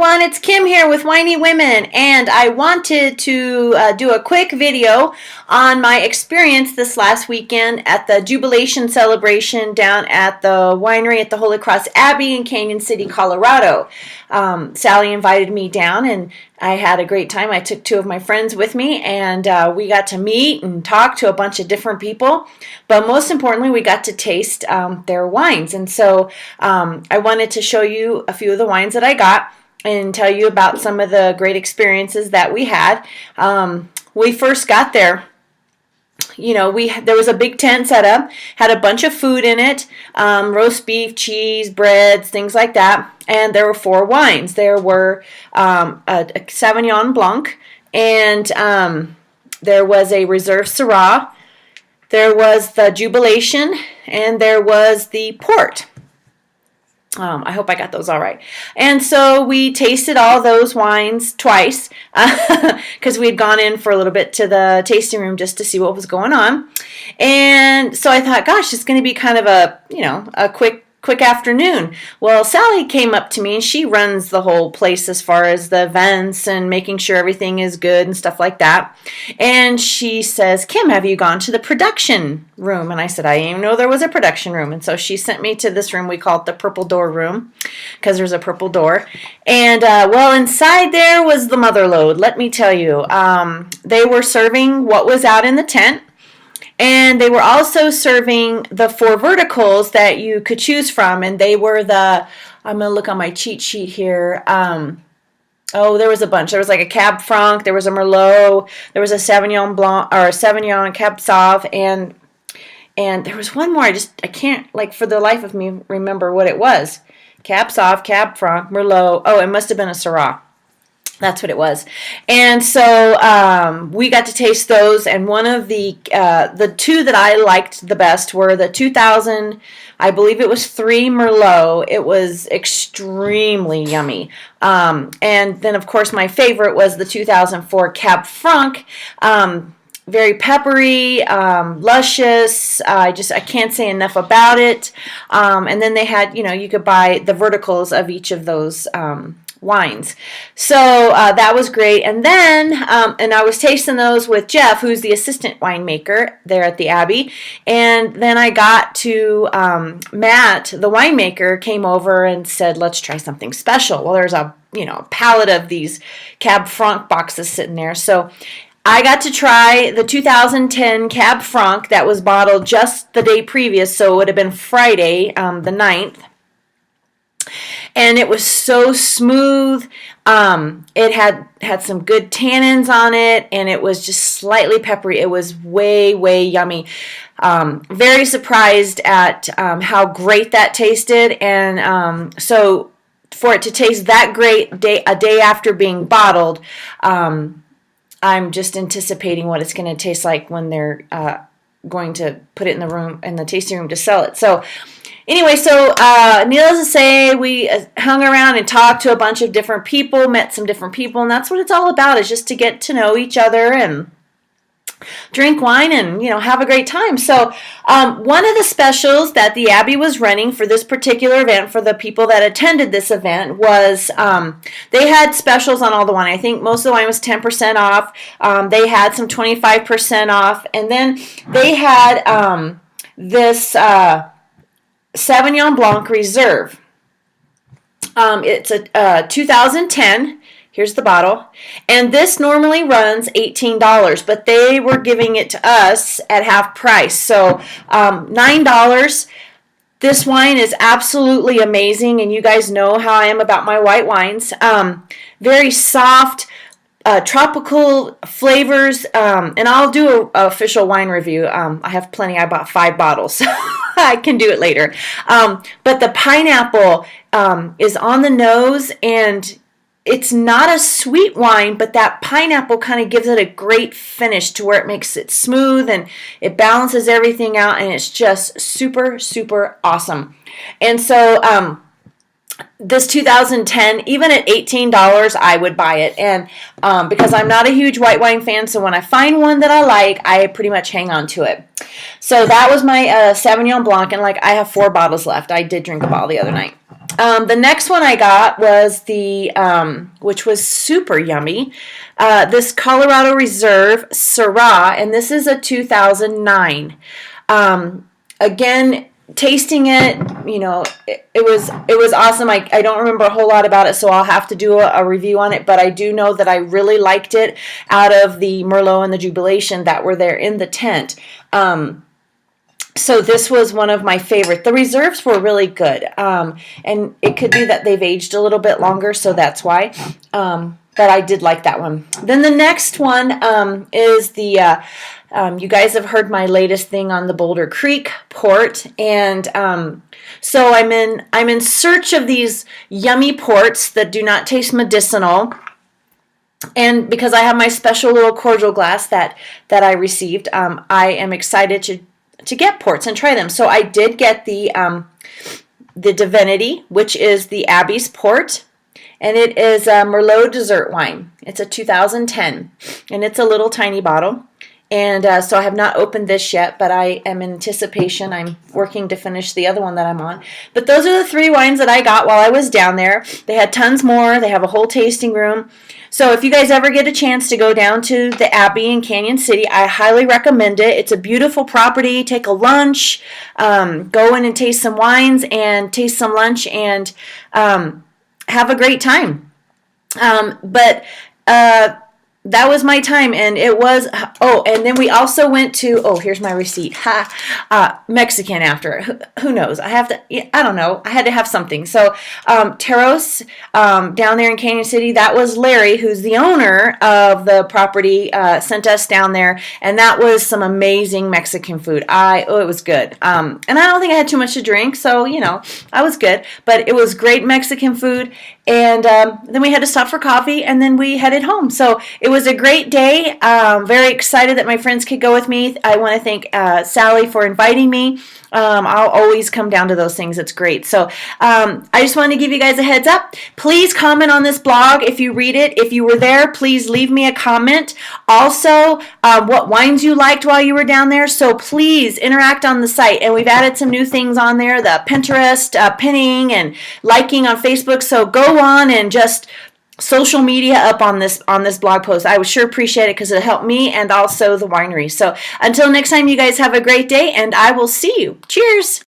everyone, it's Kim here with Whiny Women, and I wanted to do a quick video on my experience this last weekend at the Jubilation celebration down at the winery at the Holy Cross Abbey in Canyon City, Colorado. Sally invited me down, and I had a great time. I took two of my friends with me, and we got to meet and talk to a bunch of different people, but most importantly, we got to taste their wines. And so I wanted to show you a few of the wines that I got and tell you about some of the great experiences that we had. We first got there. There was a big tent set up, had a bunch of food in it, roast beef, cheese, breads, things like that, and there were 4 wines. There were a Sauvignon Blanc, and there was a Reserve Syrah, there was the Jubilation, and there was the Port. I hope I got those all right. And so we tasted all those wines twice because we had gone in for a little bit to the tasting room just to see what was going on. And so I thought, gosh, it's going to be kind of a quick afternoon. Well, Sally came up to me, and she runs the whole place as far as the events and making sure everything is good and stuff like that. And she says, Kim, have you gone to the production room? And I said, I didn't even know there was a production room. And so she sent me to this room. We call it the Purple Door room because there's a purple door. And well, inside there was the mother lode. Let me tell you, they were serving what was out in the tent. And they were also serving the 4 verticals that you could choose from. And they were I'm going to look on my cheat sheet here. There was a bunch. There was like a Cab Franc. There was a Merlot. There was a Sauvignon Blanc, or a Sauvignon Cab Sauv. And there was one more. I can't, for the life of me, remember what it was. Cab Sauv, Cab Franc, Merlot. Oh, it must have been a Syrah. That's what it was. And so we got to taste those, and one of the 2 that I liked the best were the 2000, I believe it was 3 Merlot. It was extremely yummy. And then, of course, my favorite was the 2004 Cab Franc. Very peppery, luscious. I can't say enough about it. And then they had, you could buy the verticals of each of those wines. So that was great. And then, and I was tasting those with Jeff, who's the assistant winemaker there at the Abbey. And then I got to, Matt, the winemaker, came over and said, let's try something special. Well, there's a pallet of these Cab Franc boxes sitting there. So I got to try the 2010 Cab Franc that was bottled just the day previous. So it would have been Friday, the 9th. And it was so smooth. It had some good tannins on it, and it was just slightly peppery. It was way, way yummy. Very surprised at how great that tasted. And so for it to taste that great a day after being bottled, I'm just anticipating what it's going to taste like when they're going to put it in the tasting room to sell it. So anyway, so needless to say, we hung around and talked to a bunch of different people, met some different people, and that's what it's all about, is just to get to know each other and drink wine and, have a great time. So one of the specials that the Abbey was running for this particular event, for the people that attended this event, was they had specials on all the wine. I think most of the wine was 10% off. They had some 25% off. And then they had this Sauvignon Blanc Reserve. It's a 2010. Here's the bottle. And this normally runs $18, but they were giving it to us at half price. So $9. This wine is absolutely amazing, and you guys know how I am about my white wines. Very soft, tropical flavors, and I'll do an official wine review. I have plenty. I bought 5 bottles, so I can do it later. But the pineapple is on the nose, and it's not a sweet wine, but that pineapple kind of gives it a great finish to where it makes it smooth and it balances everything out, and it's just super, super awesome. And so this 2010, even at $18, I would buy it. And because I'm not a huge white wine fan, so when I find one that I like, I pretty much hang on to it. So that was my Sauvignon Blanc, and I have 4 bottles left. I did drink a bottle the other night. The next one I got was the, which was super yummy, this Colorado Reserve Syrah, and this is a 2009. Again, tasting it, you know, it was awesome. I don't remember a whole lot about it, so I'll have to do a review on it, but I do know that I really liked it out of the Merlot and the Jubilation that were there in the tent. So this was one of my favorite. The reserves were really good, and it could be that they've aged a little bit longer, so that's why. But I did like that one. Then the next one is the, you guys have heard my latest thing on the Boulder Creek port, and so I'm in search of these yummy ports that do not taste medicinal. And because I have my special little cordial glass that I received, I am excited to get ports and try them. So I did get the Divinity, which is the Abbey's port, and it is a Merlot dessert wine. It's a 2010, and it's a little tiny bottle. And so I have not opened this yet, but I am in anticipation. I'm working to finish the other one that I'm on. But those are the 3 wines that I got while I was down there. They had tons more. They have a whole tasting room. So if you guys ever get a chance to go down to the Abbey in Canyon City, I highly recommend it. It's a beautiful property. Take a lunch, go in and taste some wines and taste some lunch, and have a great time. That was my time, and it was, oh, and then we also went to, oh, here's my receipt, Mexican after. Who knows? I don't know. I had to have something. So, Taros, down there in Canyon City, that was Larry, who's the owner of the property, sent us down there, and that was some amazing Mexican food. It was good. And I don't think I had too much to drink, so, you know, I was good, but it was great Mexican food, and then we had to stop for coffee, and then we headed home. So it was a great day. Very excited that my friends could go with me. I want to thank Sally for inviting me. I'll always come down to those things. It's great. So I just wanted to give you guys a heads up. Please comment on this blog if you read it. If you were there, please leave me a comment. Also, what wines you liked while you were down there. So please interact on the site. And we've added some new things on there, the Pinterest, pinning, and liking on Facebook. So go on and just social media up on this blog post. I would sure appreciate it because it helped me and also the winery. So until next time, you guys have a great day, and I will see you. Cheers.